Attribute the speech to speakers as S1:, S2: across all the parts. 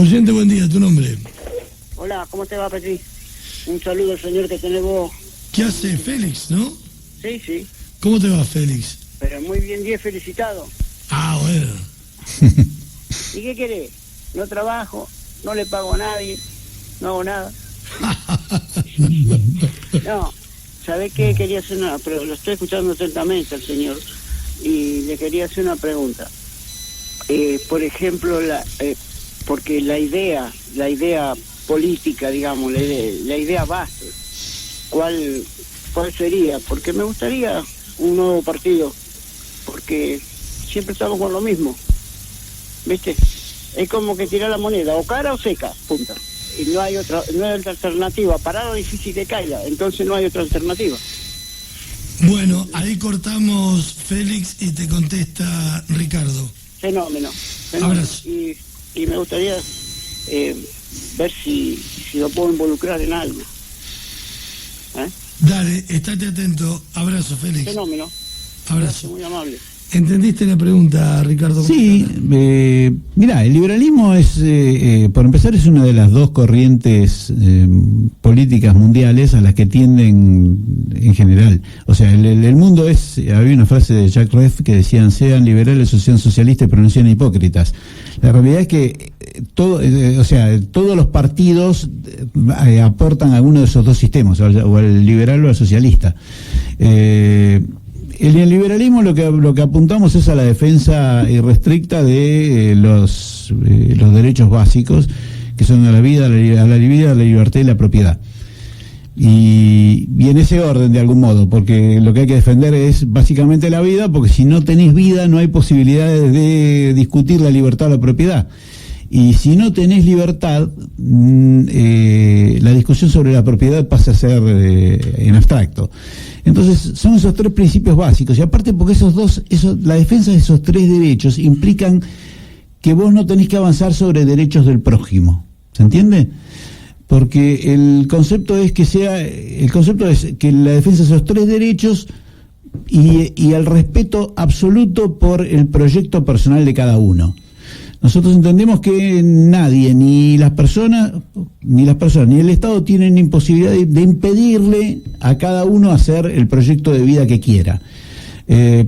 S1: Oyente, buen día, ¿tu nombre?
S2: Hola, ¿cómo te va, Petri? Un saludo al señor que tenés vos.
S1: ¿Qué hace Félix, no?
S2: Sí, sí.
S1: ¿Cómo te va, Félix?
S2: Pero muy bien, 10 felicitado.
S1: Ah, bueno.
S2: ¿Y qué querés? No trabajo, no le pago a nadie, no hago nada. No, ¿sabés qué? Quería hacer una... Pero lo estoy escuchando atentamente al señor y le quería hacer una pregunta. Por ejemplo, porque la idea política, digamos, la idea base, ¿cuál sería? Porque me gustaría un nuevo partido, porque siempre estamos con lo mismo, ¿viste? Es como que tirar la moneda, o cara o seca, punto. Y no hay otra alternativa. Parado difícil que caiga, entonces no hay otra alternativa.
S1: Bueno, ahí cortamos, Félix, y te contesta Ricardo.
S2: Fenómeno.
S1: Abrazo.
S2: Y me gustaría ver si lo puedo involucrar en algo.
S1: Dale, estate atento. Abrazo, Félix.
S2: Fenómeno.
S1: Abrazo.
S2: Muy amable.
S1: ¿Entendiste la pregunta, Ricardo?
S3: Sí, mirá, el liberalismo es, por empezar, es una de las dos corrientes políticas mundiales a las que tienden en general. O sea, el mundo es, había una frase de Jacques Rueff que decían, sean liberales o sean socialistas, pero no sean hipócritas. La realidad es que todos los partidos aportan a uno de esos dos sistemas, o al liberal o al socialista. En el liberalismo lo que apuntamos es a la defensa irrestricta de los derechos básicos, que son a la vida, a la libertad y la propiedad. Y en ese orden, de algún modo, porque lo que hay que defender es básicamente la vida, porque si no tenés vida no hay posibilidades de discutir la libertad o la propiedad. Y si no tenés libertad, la discusión sobre la propiedad pasa a ser en abstracto. Entonces, son esos tres principios básicos. Y aparte, porque la defensa de esos tres derechos implican que vos no tenés que avanzar sobre derechos del prójimo. ¿Se entiende? Porque el concepto es que la defensa de esos tres derechos y el respeto absoluto por el proyecto personal de cada uno. Nosotros entendemos que nadie, ni las personas, ni el Estado tienen imposibilidad de impedirle a cada uno hacer el proyecto de vida que quiera.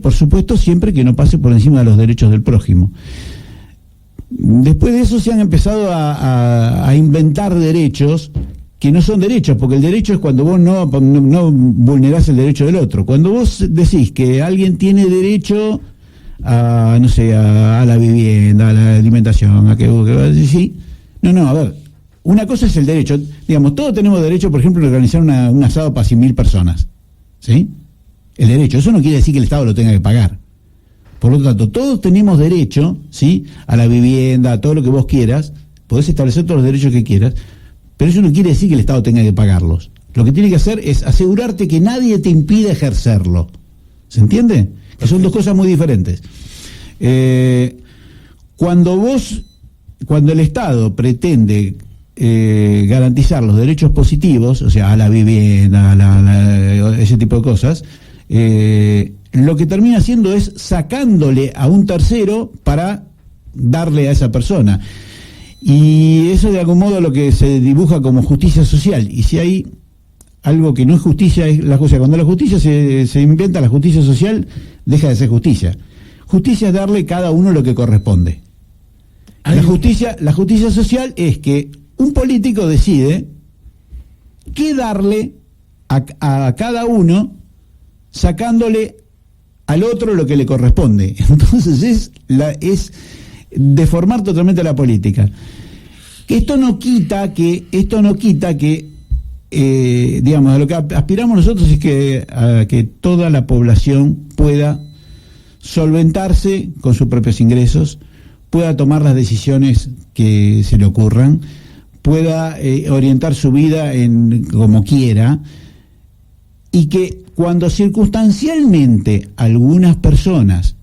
S3: Por supuesto, siempre que no pase por encima de los derechos del prójimo. Después de eso se han empezado a inventar derechos que no son derechos, porque el derecho es cuando vos no vulnerás el derecho del otro. Cuando vos decís que alguien tiene derecho a la vivienda, a la alimentación, sí. No, a ver, una cosa es el derecho, digamos, todos tenemos derecho, por ejemplo, a organizar un asado para 100.000 personas, ¿sí? El derecho, eso no quiere decir que el Estado lo tenga que pagar. Por lo tanto, todos tenemos derecho, ¿sí?, a la vivienda, a todo lo que vos quieras, podés establecer todos los derechos que quieras, pero eso no quiere decir que el Estado tenga que pagarlos. Lo que tiene que hacer es asegurarte que nadie te impida ejercerlo. ¿Se entiende? Que son dos cosas muy diferentes. Cuando el Estado pretende garantizar los derechos positivos, o sea, a la vivienda, ese tipo de cosas, lo que termina haciendo es sacándole a un tercero para darle a esa persona. Y eso, de algún modo, lo que se dibuja como justicia social. Y si hay algo que no es justicia, es la cosa. Cuando la justicia se inventa, la justicia social deja de ser justicia. Justicia es darle a cada uno lo que corresponde. La justicia social es que un político decide qué darle a cada uno, sacándole al otro lo que le corresponde. Entonces es deformar totalmente la política. Esto no quita que digamos, a lo que aspiramos nosotros es que toda la población pueda solventarse con sus propios ingresos, pueda tomar las decisiones que se le ocurran, pueda orientar su vida como quiera, y que cuando circunstancialmente algunas personas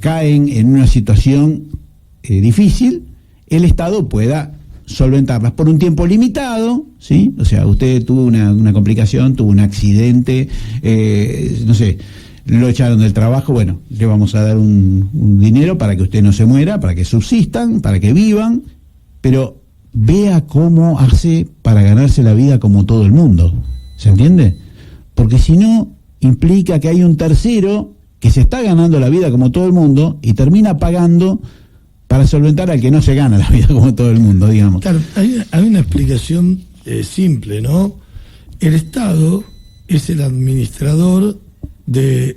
S3: caen en una situación difícil, el Estado pueda solventarlas por un tiempo limitado, ¿sí? O sea, usted tuvo una complicación, tuvo un accidente, lo echaron del trabajo, bueno, le vamos a dar un dinero para que usted no se muera, para que subsistan, para que vivan, pero vea cómo hace para ganarse la vida como todo el mundo. ¿Se entiende? Porque si no, implica que hay un tercero que se está ganando la vida como todo el mundo y termina pagando para solventar al que no se gana la vida como todo el mundo, digamos.
S1: Claro, hay una explicación simple, ¿no? El Estado es el administrador de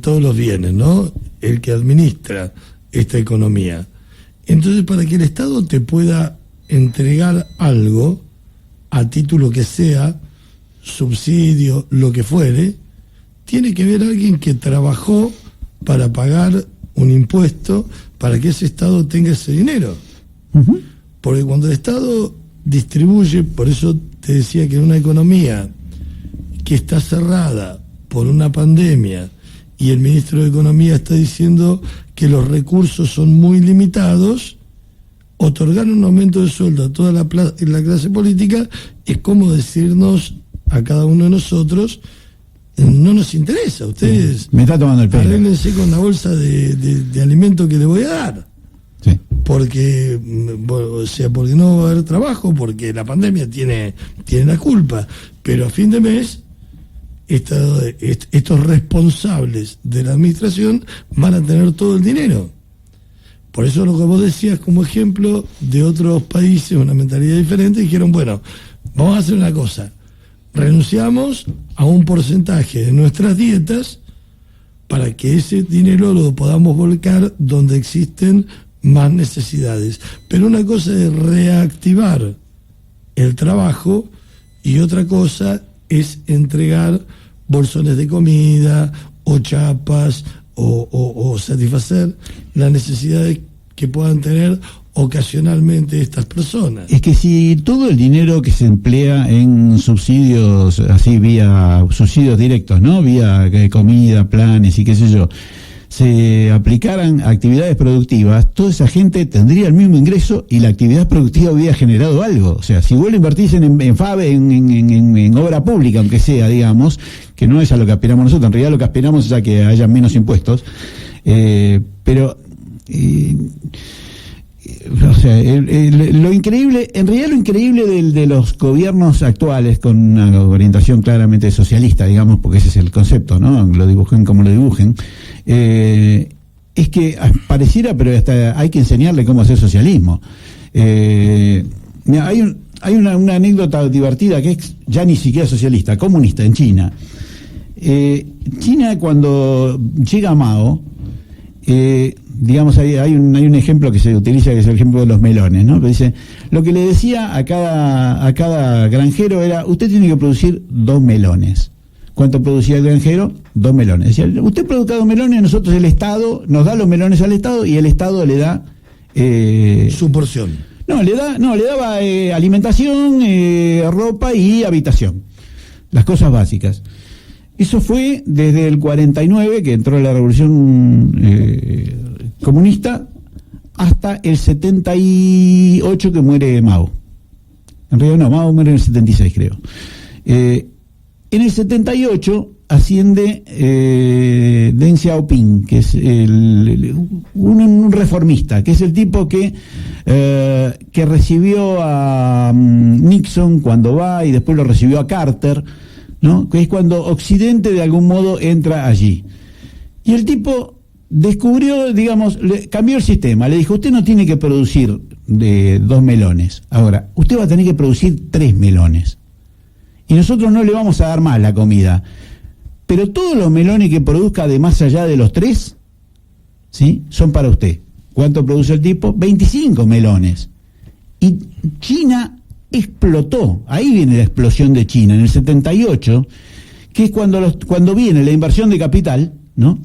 S1: todos los bienes, ¿no? El que administra esta economía. Entonces, para que el Estado te pueda entregar algo, a título que sea, subsidio, lo que fuere, tiene que haber alguien que trabajó para pagar un impuesto para que ese Estado tenga ese dinero.
S3: Uh-huh.
S1: Porque cuando el Estado distribuye, por eso te decía que en una economía que está cerrada por una pandemia y el ministro de Economía está diciendo que los recursos son muy limitados, otorgar un aumento de sueldo a toda la clase política es como decirnos a cada uno de nosotros: no nos interesa, ustedes
S3: me está tomando el pelo,
S1: arréglense con la bolsa de alimento que le voy a dar.
S3: Sí.
S1: Porque, o sea, porque no va a haber trabajo, porque la pandemia tiene la culpa, pero a fin de mes estos responsables de la administración van a tener todo el dinero. Por eso lo que vos decías como ejemplo de otros países, una mentalidad diferente, dijeron, bueno, vamos a hacer una cosa, renunciamos a un porcentaje de nuestras dietas para que ese dinero lo podamos volcar donde existen más necesidades. Pero una cosa es reactivar el trabajo y otra cosa es entregar bolsones de comida o chapas o satisfacer las necesidades que puedan tener ocasionalmente estas personas.
S3: Es que si todo el dinero que se emplea en subsidios, así vía subsidios directos, ¿no? Vía comida, planes y qué sé yo, se aplicaran a actividades productivas, toda esa gente tendría el mismo ingreso y la actividad productiva hubiera generado algo. O sea, si vos lo invertís en FABE, en obra pública, aunque sea, digamos, que no es a lo que aspiramos nosotros, en realidad lo que aspiramos es a que haya menos impuestos, pero o sea, lo increíble, en realidad lo increíble de los gobiernos actuales con una orientación claramente socialista, digamos, porque ese es el concepto, ¿no? Lo dibujen como lo dibujen, es que pareciera, pero hasta hay que enseñarle cómo hacer socialismo. Mira, hay una anécdota divertida que es ya ni siquiera socialista, comunista, en China. China, cuando llega Mao, digamos, hay un ejemplo que se utiliza, que es el ejemplo de los melones, ¿no? Que dice, lo que le decía a cada granjero era: usted tiene que producir 2 melones. ¿Cuánto producía el granjero? 2 melones. Decía, usted produzca 2 melones, nosotros el Estado nos da los melones al Estado y el Estado le da
S1: su porción.
S3: Le daba alimentación, ropa y habitación, las cosas básicas. Eso fue desde el 49, que entró la revolución comunista, hasta el 78, que muere Mao. En realidad no, Mao muere en el 76, creo. En el 78 asciende Deng Xiaoping, que es un reformista, que es el tipo que recibió a Nixon cuando va, y después lo recibió a Carter, ¿no? Que es cuando Occidente de algún modo entra allí. Y el tipo descubrió, digamos, cambió el sistema, le dijo: usted no tiene que producir 2 melones, ahora usted va a tener que producir 3 melones. Y nosotros no le vamos a dar más la comida, pero todos los melones que produzca de más allá de los 3, ¿sí?, son para usted. ¿Cuánto produce el tipo? 25 melones. Y China explotó. Ahí viene la explosión de China, en el 78, que es cuando viene la inversión de capital, ¿no?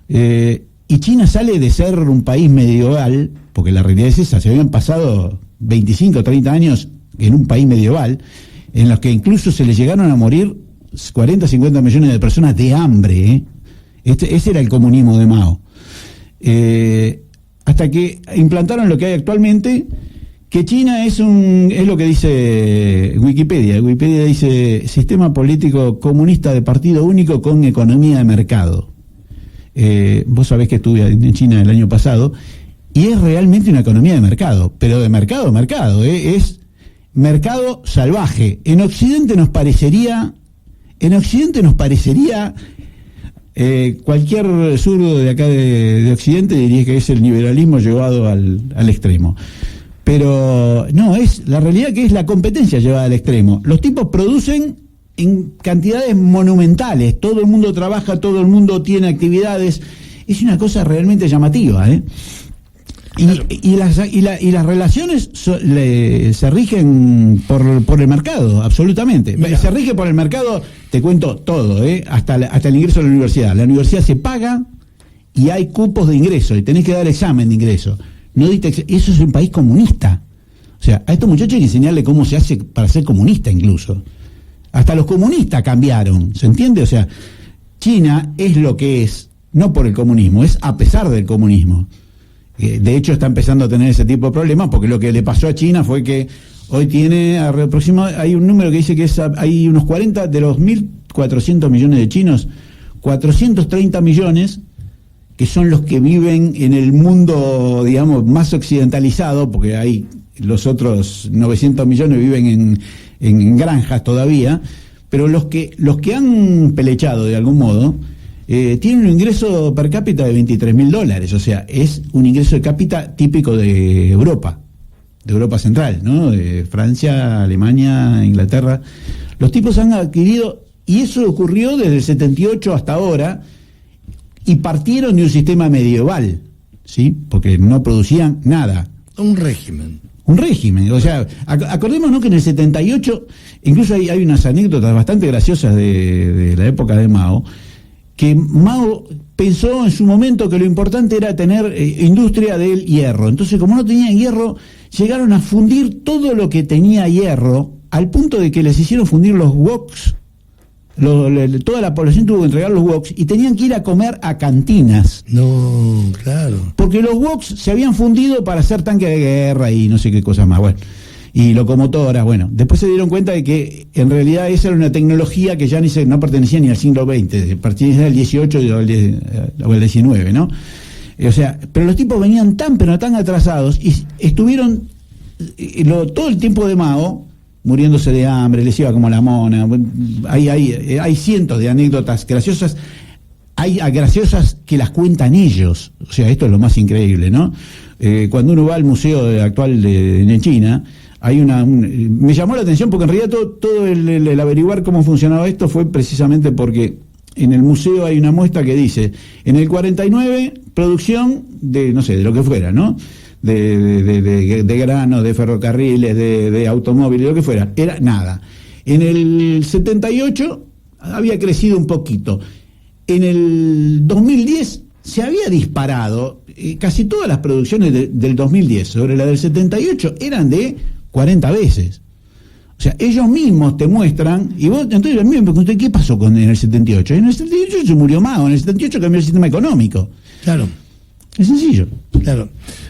S3: Y China sale de ser un país medieval, porque la realidad es esa, se habían pasado 25 o 30 años en un país medieval, en los que incluso se le llegaron a morir 40, 50 millones de personas de hambre, ¿eh? Ese era el comunismo de Mao. Hasta que implantaron lo que hay actualmente, que China es lo que dice Wikipedia. Wikipedia dice: sistema político comunista de partido único con economía de mercado. Vos sabés que estuve en China el año pasado, y es realmente una economía de mercado, pero de mercado a mercado, es mercado salvaje. En Occidente nos parecería cualquier zurdo de acá de Occidente diría que es el liberalismo llevado al extremo. Pero no, es la realidad que es la competencia llevada al extremo. Los tipos producen en cantidades monumentales, todo el mundo trabaja, todo el mundo tiene actividades, es una cosa realmente llamativa, ¿eh? Y las relaciones se rigen por el mercado, absolutamente. Mira. Se rige por el mercado, te cuento todo, hasta el ingreso a la universidad. La universidad se paga y hay cupos de ingreso y tenés que dar examen de ingreso. Eso es un país comunista. O sea, a estos muchachos hay que enseñarle cómo se hace para ser comunista incluso. Hasta los comunistas cambiaron, ¿se entiende? O sea, China es lo que es, no por el comunismo, es a pesar del comunismo. De hecho está empezando a tener ese tipo de problemas porque lo que le pasó a China fue que hoy tiene hay un número que dice que hay unos 40 de los 1.400 millones de chinos, 430 millones que son los que viven en el mundo, digamos, más occidentalizado, porque hay los otros 900 millones viven en granjas todavía, pero los que han pelechado de algún modo tienen un ingreso per cápita de $23.000, o sea, es un ingreso per cápita típico de Europa Central, ¿no? De Francia, Alemania, Inglaterra. Los tipos han adquirido, y eso ocurrió desde el 78 hasta ahora, y partieron de un sistema medieval, ¿sí? Porque no producían nada.
S1: Un régimen,
S3: o sea, acordémonos que en el 78, incluso hay unas anécdotas bastante graciosas de la época de Mao, que Mao pensó en su momento que lo importante era tener industria del hierro. Entonces, como no tenían hierro, llegaron a fundir todo lo que tenía hierro, al punto de que les hicieron fundir los woks. Toda la población tuvo que entregar los woks y tenían que ir a comer a cantinas.
S1: No, claro.
S3: Porque los woks se habían fundido para hacer tanques de guerra y no sé qué cosas más. Bueno, y locomotoras, bueno. Después se dieron cuenta de que en realidad esa era una tecnología que ya no pertenecía ni al siglo XX, pertenecía al XVIII o al XIX, ¿no? O sea, pero los tipos venían pero tan atrasados y estuvieron todo el tiempo de Mao muriéndose de hambre, les iba como la mona. Hay cientos de anécdotas graciosas. Hay graciosas que las cuentan ellos. O sea, esto es lo más increíble, ¿no? Cuando uno va al museo actual de China, me llamó la atención porque en realidad todo el averiguar cómo funcionaba esto fue precisamente porque en el museo hay una muestra que dice, en el 49, producción de, no sé, de lo que fuera, ¿no? De grano, de ferrocarriles, de automóviles, lo que fuera, era nada. En el 78 había crecido un poquito. En el 2010 se había disparado. Casi todas las producciones del 2010 sobre la del 78 eran de 40 veces. O sea, ellos mismos te muestran, y vos, entonces a mí me pregunté, ¿qué pasó en el 78? En el 78 se murió Mao, en el 78 cambió el sistema económico.
S1: Claro.
S3: Es sencillo.
S1: Claro.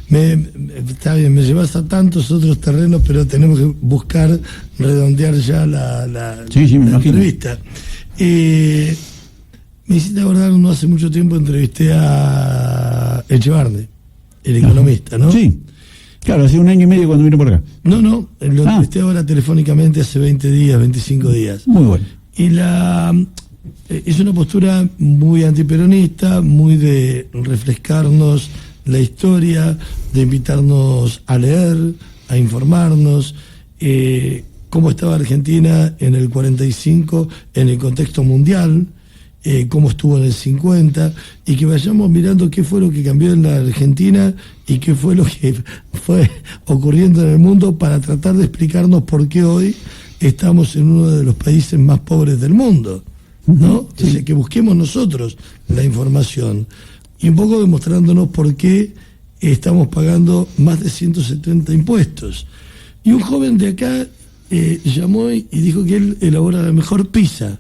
S1: Está bien, me llevas a tantos otros terrenos, pero tenemos que buscar redondear ya la entrevista. Me hiciste acordar, no hace mucho tiempo entrevisté a Echevarne, el economista, ¿no?
S3: Sí. Claro, hace 1 año y medio cuando vino por acá.
S1: No, lo entrevisté ahora telefónicamente hace 20 días, 25 días.
S3: Muy bueno.
S1: Y es una postura muy antiperonista, muy de refrescarnos la historia, de invitarnos a leer, a informarnos, cómo estaba Argentina en el 45 en el contexto mundial, cómo estuvo en el 50, y que vayamos mirando qué fue lo que cambió en la Argentina y qué fue lo que fue ocurriendo en el mundo para tratar de explicarnos por qué hoy estamos en uno de los países más pobres del mundo, ¿no? Sí. O sea, que busquemos nosotros la información y un poco demostrándonos por qué estamos pagando más de 170 impuestos. Y un joven de acá llamó y dijo que él elabora la mejor pizza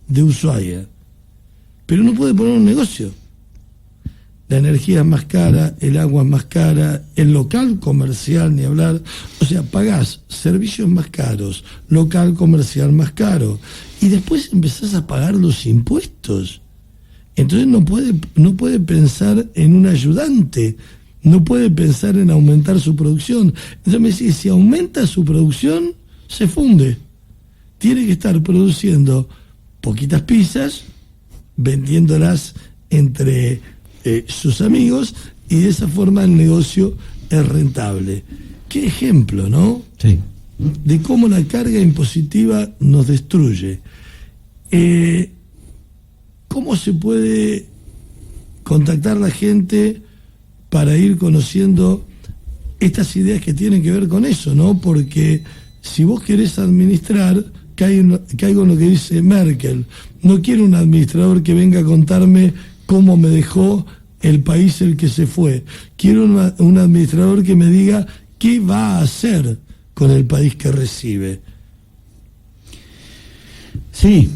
S1: de Ushuaia, pero no puede poner un negocio. La energía es más cara, el agua es más cara, el local comercial ni hablar. O sea, pagás servicios más caros, local comercial más caro, y después empezás a pagar los impuestos. Entonces no puede pensar en un ayudante, no puede pensar en aumentar su producción. Entonces me dice, si aumenta su producción, se funde. Tiene que estar produciendo poquitas pizzas, vendiéndolas entre sus amigos, y de esa forma el negocio es rentable. Qué ejemplo, ¿no?
S3: Sí.
S1: De cómo la carga impositiva nos destruye. ¿Cómo se puede contactar la gente para ir conociendo estas ideas que tienen que ver con eso, ¿no? Porque si vos querés administrar, caigo en lo que dice Merkel. No quiero un administrador que venga a contarme cómo me dejó el país el que se fue. Quiero un administrador que me diga qué va a hacer con el país que recibe.
S3: Sí.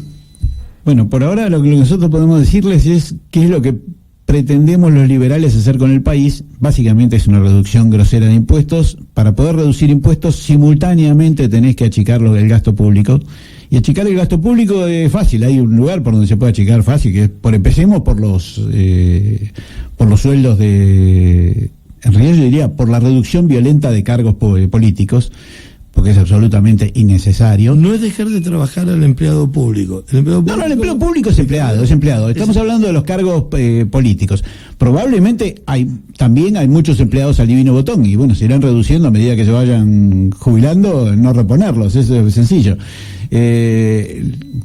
S3: Bueno, por ahora lo que nosotros podemos decirles es qué es lo que pretendemos los liberales hacer con el país. Básicamente es una reducción grosera de impuestos. Para poder reducir impuestos, simultáneamente tenés que achicar el gasto público. Y achicar el gasto público es fácil. Hay un lugar por donde se puede achicar fácil, que es empecemos por los sueldos en realidad yo diría por la reducción violenta de cargos políticos, porque es absolutamente innecesario.
S1: No es dejar de trabajar al empleado público. El empleado público...
S3: No, el empleo público es empleado. Estamos hablando de los cargos políticos. Probablemente también hay muchos empleados al divino botón, y bueno, se irán reduciendo a medida que se vayan jubilando, no reponerlos, eso es sencillo.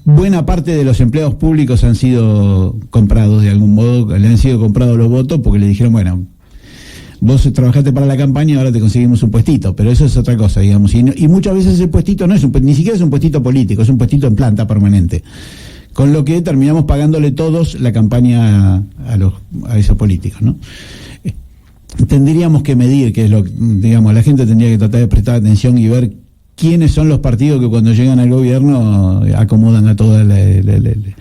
S3: Buena parte de los empleados públicos han sido comprados de algún modo, le han sido comprados los votos porque le dijeron, bueno, vos trabajaste para la campaña, ahora te conseguimos un puestito, pero eso es otra cosa, digamos, y muchas veces ese puestito no es ni siquiera es un puestito político, es un puestito en planta permanente, con lo que terminamos pagándole todos la campaña a esos políticos, ¿no? Tendríamos que medir, que es digamos, la gente tendría que tratar de prestar atención y ver quiénes son los partidos que cuando llegan al gobierno acomodan a todo el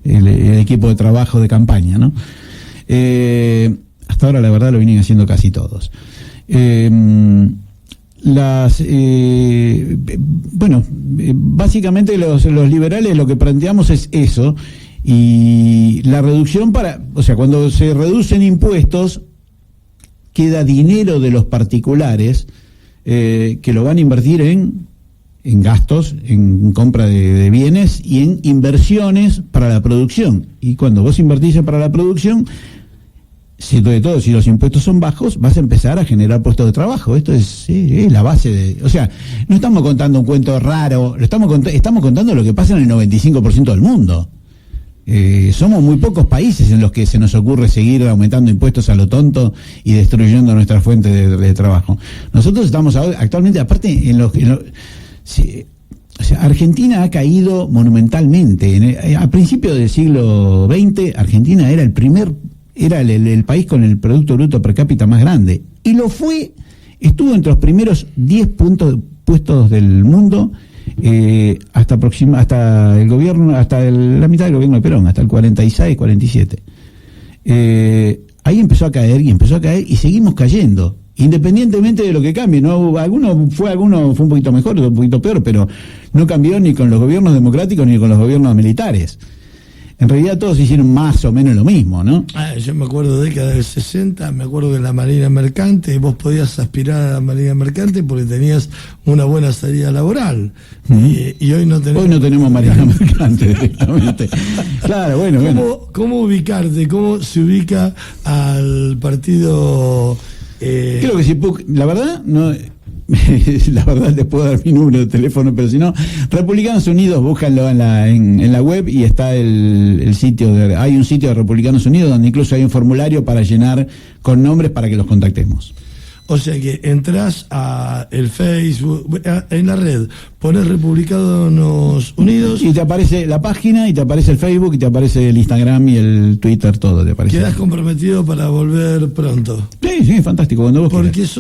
S3: equipo de trabajo de campaña, ¿no? Hasta ahora la verdad lo vienen haciendo casi todos. Básicamente los liberales lo que planteamos es eso, y la reducción cuando se reducen impuestos queda dinero de los particulares que lo van a invertir en gastos, en compra de bienes y en inversiones para la producción. Y cuando vos invertís para la producción, sobre todo si los impuestos son bajos, vas a empezar a generar puestos de trabajo. Esto es la base o sea, no estamos contando un cuento raro, estamos contando lo que pasa en el 95% del mundo. Somos muy pocos países en los que se nos ocurre seguir aumentando impuestos a lo tonto y destruyendo nuestra fuente de trabajo. Nosotros estamos actualmente, aparte, Argentina ha caído monumentalmente. A principios del siglo XX, Argentina era el país con el Producto Bruto Per Cápita más grande, y estuvo entre los primeros 10 puestos del mundo hasta el gobierno, la mitad del gobierno de Perón, hasta el 46, 47. Ahí empezó a caer y seguimos cayendo, independientemente de lo que cambie, ¿no? Alguno fue un poquito mejor, otro un poquito peor, pero no cambió ni con los gobiernos democráticos ni con los gobiernos militares. En realidad todos hicieron más o menos lo mismo, ¿no?
S1: Yo me acuerdo de década del 60, me acuerdo que en la Marina Mercante vos podías aspirar a la Marina Mercante porque tenías una buena salida laboral. Y hoy no tenemos
S3: Marina Mercante directamente. Claro, bueno.
S1: ¿Cómo ubicarte? ¿Cómo se ubica al partido?
S3: Creo que si la verdad, no... La verdad les puedo dar mi número de teléfono, pero si no, Republicanos Unidos, búscanlo en la web, y está el sitio hay un sitio de Republicanos Unidos donde incluso hay un formulario para llenar con nombres para que los contactemos.
S1: O sea que entras a el Facebook, en la red, pones Republicanos Unidos
S3: y te aparece la página, y te aparece el Facebook, y te aparece el Instagram y el Twitter, todo te aparece.
S1: Quedas comprometido para volver pronto.
S3: Sí, fantástico, cuando vos
S1: porque
S3: quieras.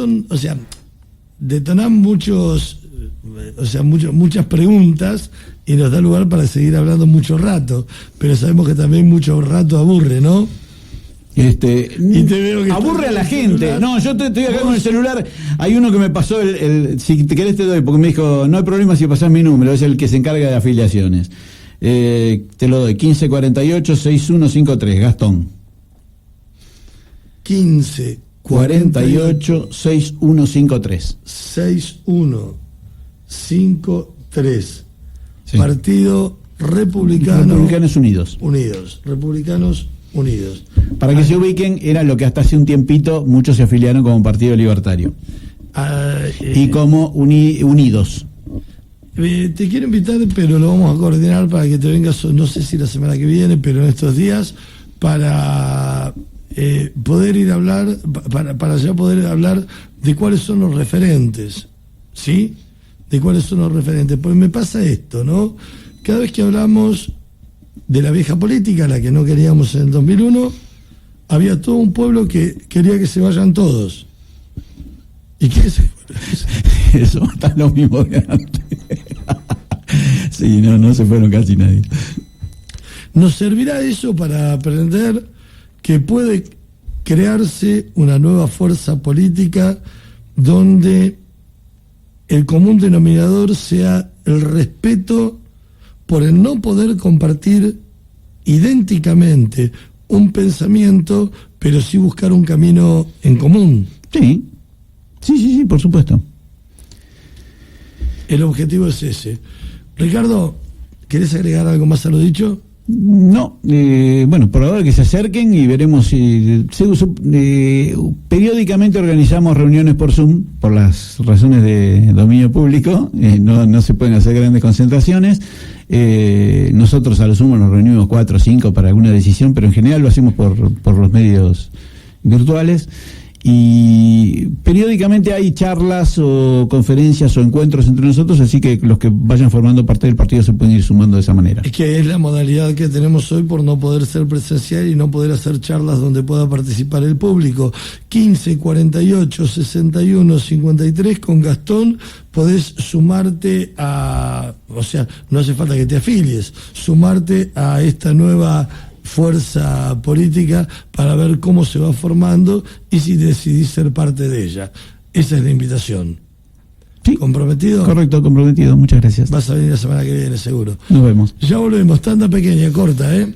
S1: Detonan muchas preguntas y nos da lugar para seguir hablando mucho rato, pero sabemos que también mucho rato aburre, ¿no?
S3: Y te veo que aburre a la gente. No, yo estoy acá con el celular. Hay uno que me pasó si te querés te doy, porque me dijo, no hay problema si pasás mi número, es el que se encarga de afiliaciones. Te lo doy, 1548-6153, Gastón.
S1: 1548-6153. 6153. Sí. Partido
S3: Republicanos Unidos.
S1: Republicanos Unidos.
S3: Para que se ubiquen, era lo que hasta hace un tiempito muchos se afiliaron como Partido Libertario. Y como Unidos.
S1: Te quiero invitar, pero lo vamos a coordinar para que te vengas, no sé si la semana que viene, pero en estos días, para poder ir a hablar, para ya poder hablar de cuáles son los referentes, ¿sí? De cuáles son los referentes. Pues me pasa esto, ¿no? Cada vez que hablamos de la vieja política, la que no queríamos en el 2001, había todo un pueblo que quería que se vayan todos. ¿Y qué es?
S3: Eso está lo mismo de antes. Sí, no se fueron casi nadie.
S1: ¿Nos servirá eso para aprender que puede crearse una nueva fuerza política donde el común denominador sea el respeto por el no poder compartir idénticamente un pensamiento, pero sí buscar un camino en común?
S3: Sí, por supuesto.
S1: El objetivo es ese. Ricardo, ¿querés agregar algo más a lo dicho?
S3: No, bueno, por ahora que se acerquen y veremos si periódicamente organizamos reuniones por Zoom, por las razones de dominio público, no se pueden hacer grandes concentraciones. Nosotros a lo sumo nos reunimos 4 o 5 para alguna decisión, pero en general lo hacemos por los medios virtuales. Y periódicamente hay charlas o conferencias o encuentros entre nosotros, así que los que vayan formando parte del partido se pueden ir sumando de esa manera.
S1: Es que es la modalidad que tenemos hoy por no poder ser presencial y no poder hacer charlas donde pueda participar el público. 15 48 61 53 con Gastón podés sumarte a, o sea, no hace falta que te afilies, sumarte a esta nueva fuerza política para ver cómo se va formando y si decidís ser parte de ella. Esa es la invitación.
S3: Sí.
S1: ¿Comprometido?
S3: Correcto, comprometido. Muchas gracias.
S1: Vas a venir la semana que viene, seguro.
S3: Nos vemos.
S1: Ya volvemos. Tanda pequeña, corta, ¿eh?